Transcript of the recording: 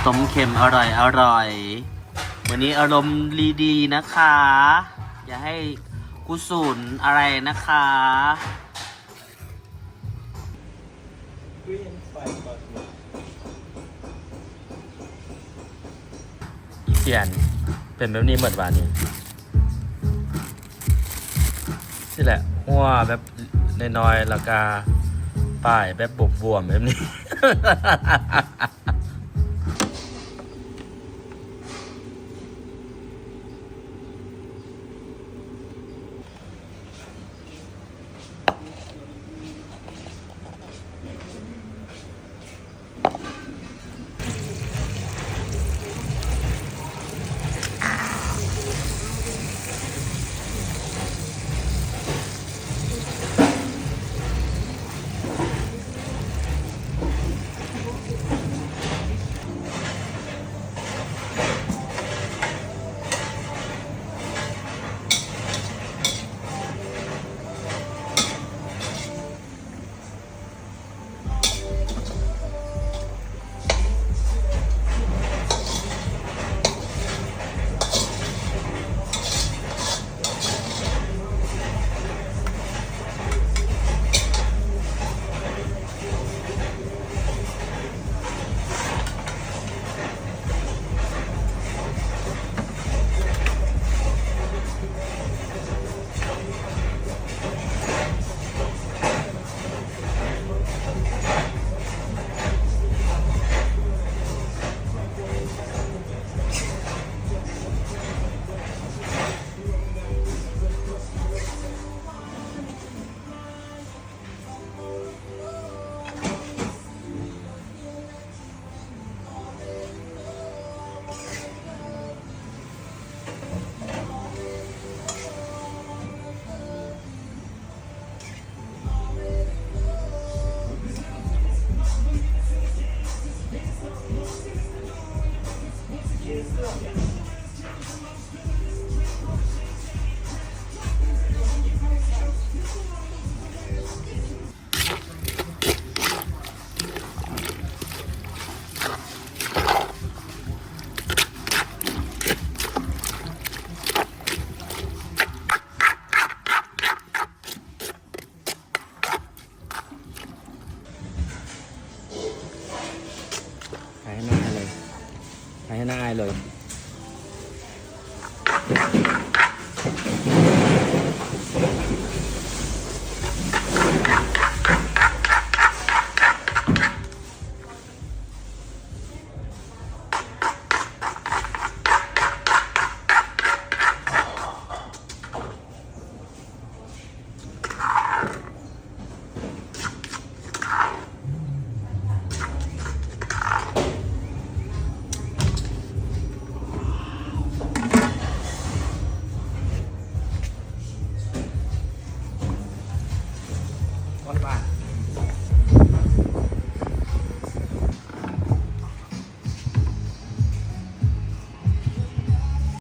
ต้มเค็มอร่อยอร่อยวันนี้อารมณ์ดีๆนะคะอย่าให้กุศลอะไรนะคะอีเปลี่ยนเป็นแบบนี้หมดวันนี้นี่แหละหัวแบบน้อยๆแล้วก็ป้ายแบบบวมๆแบบนี้ ขายให้หน้าอายเลยขายให้หน้าอายเลย